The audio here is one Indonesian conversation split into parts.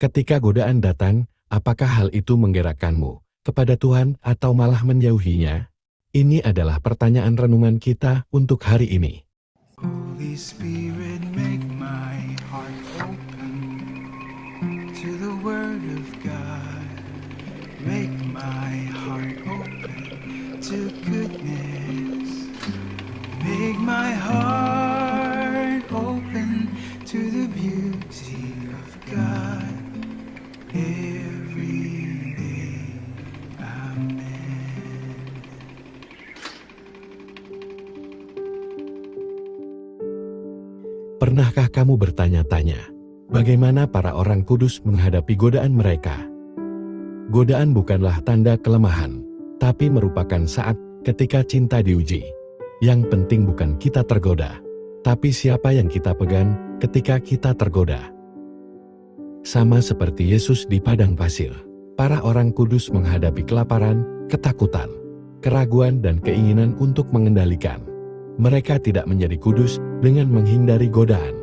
Ketika godaan datang, apakah hal itu menggerakkanmu kepada Tuhan atau malah menjauhinya? Ini adalah pertanyaan renungan kita untuk hari ini. Holy Spirit, make my heart open to the Word of God. Make my heart open to goodness. Make my heart open to the beauty of God every day. Amen. Pernahkah kamu bertanya-tanya, bagaimana para orang kudus menghadapi godaan mereka? Godaan bukanlah tanda kelemahan, tapi merupakan saat ketika cinta diuji. Yang penting bukan kita tergoda, tapi siapa yang kita pegang ketika kita tergoda. Sama seperti Yesus di padang pasir, para orang kudus menghadapi kelaparan, ketakutan, keraguan dan keinginan untuk mengendalikan. Mereka tidak menjadi kudus dengan menghindari godaan.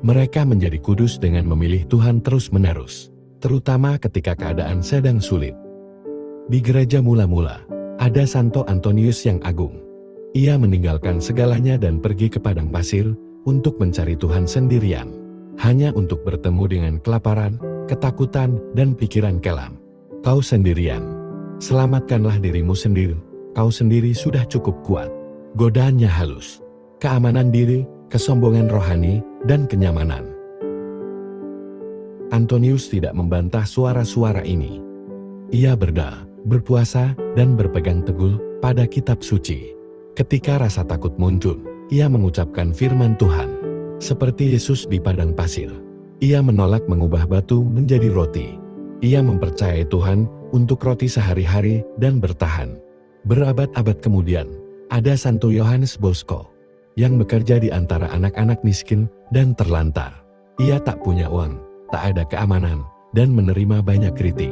Mereka menjadi kudus dengan memilih Tuhan terus-menerus, terutama ketika keadaan sedang sulit. Di gereja mula-mula, ada Santo Antonius yang agung. Ia meninggalkan segalanya dan pergi ke padang pasir untuk mencari Tuhan sendirian, hanya untuk bertemu dengan kelaparan, ketakutan, dan pikiran kelam. Kau sendirian, selamatkanlah dirimu sendiri, kau sendiri sudah cukup kuat. Godaannya halus, keamanan diri, kesombongan rohani, dan kenyamanan. Antonius tidak membantah suara-suara ini. Ia berdoa, berpuasa, dan berpegang teguh pada kitab suci. Ketika rasa takut muncul, ia mengucapkan firman Tuhan. Seperti Yesus di padang pasir, ia menolak mengubah batu menjadi roti. Ia mempercayai Tuhan untuk roti sehari-hari dan bertahan. Berabad-abad kemudian, ada Santo Yohanes Bosco yang bekerja di antara anak-anak miskin dan terlantar. Ia tak punya uang, tak ada keamanan, dan menerima banyak kritik.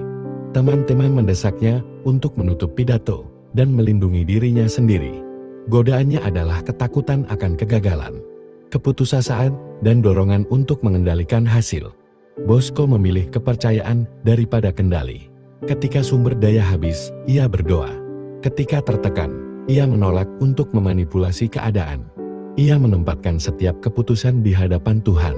Teman-teman mendesaknya untuk menutup pidato dan melindungi dirinya sendiri. Godaannya adalah ketakutan akan kegagalan, keputusasaan, dan dorongan untuk mengendalikan hasil. Bosco memilih kepercayaan daripada kendali. Ketika sumber daya habis, ia berdoa. Ketika tertekan, ia menolak untuk memanipulasi keadaan. Ia menempatkan setiap keputusan di hadapan Tuhan.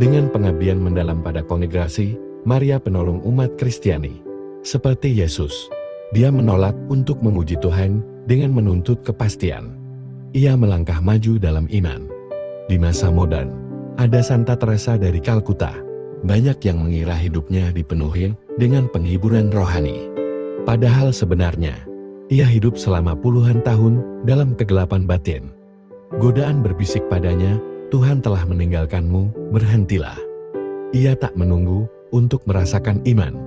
Dengan pengabdian mendalam pada kongregasi, Maria penolong umat Kristiani. Seperti Yesus, dia menolak untuk memuji Tuhan dengan menuntut kepastian. Ia melangkah maju dalam iman. Di masa modern, ada Santa Teresa dari Kalkuta. Banyak yang mengira hidupnya dipenuhi dengan penghiburan rohani. Padahal sebenarnya, ia hidup selama puluhan tahun dalam kegelapan batin. Godaan berbisik padanya, Tuhan telah meninggalkanmu, berhentilah. Ia tak menunggu untuk merasakan iman.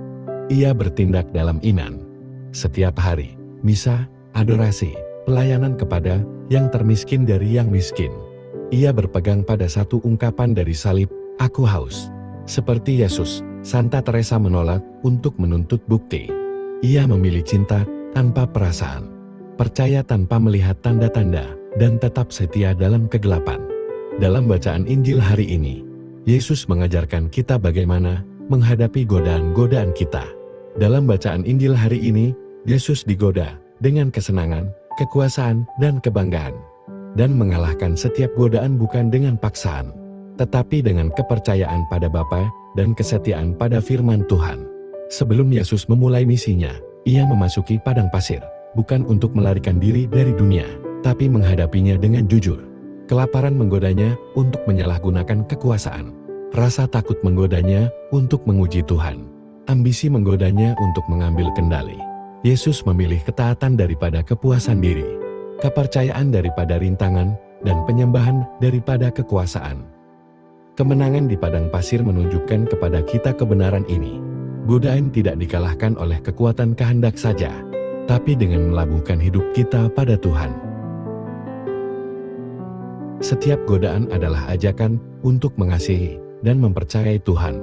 Ia bertindak dalam iman. Setiap hari, misa, adorasi, pelayanan kepada yang termiskin dari yang miskin. Ia berpegang pada satu ungkapan dari salib, aku haus. Seperti Yesus, Santa Teresa menolak untuk menuntut bukti. Ia memilih cinta tanpa perasaan, percaya tanpa melihat tanda-tanda, dan tetap setia dalam kegelapan. Dalam bacaan Injil hari ini, Yesus mengajarkan kita bagaimana menghadapi godaan-godaan kita. Dalam bacaan Injil hari ini, Yesus digoda dengan kesenangan, kekuasaan, dan kebanggaan, dan mengalahkan setiap godaan bukan dengan paksaan, tetapi dengan kepercayaan pada Bapa dan kesetiaan pada firman Tuhan. Sebelum Yesus memulai misinya, ia memasuki padang pasir, bukan untuk melarikan diri dari dunia, tapi menghadapinya dengan jujur. Kelaparan menggodanya untuk menyalahgunakan kekuasaan. Rasa takut menggodanya untuk menguji Tuhan. Ambisi menggodanya untuk mengambil kendali. Yesus memilih ketaatan daripada kepuasan diri, kepercayaan daripada rintangan, dan penyembahan daripada kekuasaan. Kemenangan di padang pasir menunjukkan kepada kita kebenaran ini. Godaan tidak dikalahkan oleh kekuatan kehendak saja, tapi dengan melabuhkan hidup kita pada Tuhan. Setiap godaan adalah ajakan untuk mengasihi dan mempercayai Tuhan.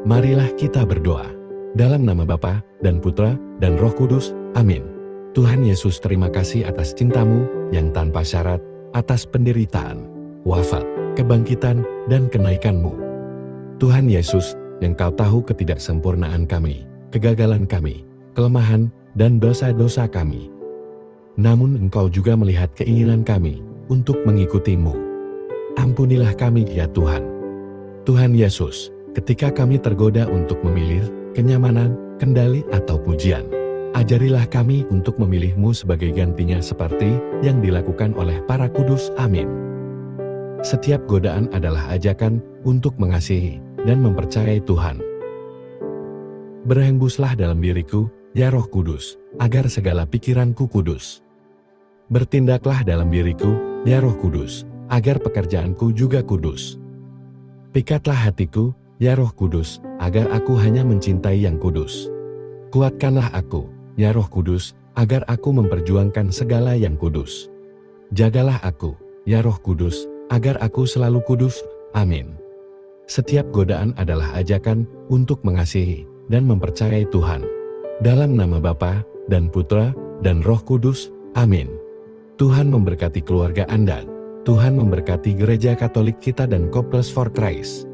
Marilah kita berdoa. Dalam nama Bapa dan Putra dan Roh Kudus, amin. Tuhan Yesus, terima kasih atas cintamu yang tanpa syarat, atas penderitaan, wafat, kebangkitan, dan kenaikan-Mu. Tuhan Yesus, yang Kau tahu ketidaksempurnaan kami, kegagalan kami, kelemahan, dan dosa-dosa kami. Namun Engkau juga melihat keinginan kami untuk mengikuti-Mu. Ampunilah kami ya Tuhan. Tuhan Yesus, ketika kami tergoda untuk memilih kenyamanan, kendali, atau pujian, ajarilah kami untuk memilih-Mu sebagai gantinya seperti yang dilakukan oleh para kudus. Amin. Setiap godaan adalah ajakan untuk mengasihi dan mempercayai Tuhan. Berhembuslah dalam diriku, ya Roh Kudus, agar segala pikiranku kudus. Bertindaklah dalam diriku, ya Roh Kudus, agar pekerjaanku juga kudus. Pikatlah hatiku, ya Roh Kudus, agar aku hanya mencintai yang kudus. Kuatkanlah aku, ya Roh Kudus, agar aku memperjuangkan segala yang kudus. Jagalah aku, ya Roh Kudus, agar aku selalu kudus. Amin. Setiap godaan adalah ajakan untuk mengasihi dan mempercayai Tuhan. Dalam nama Bapa dan Putra dan Roh Kudus. Amin. Tuhan memberkati keluarga Anda. Tuhan memberkati Gereja Katolik kita dan Couples for Christ.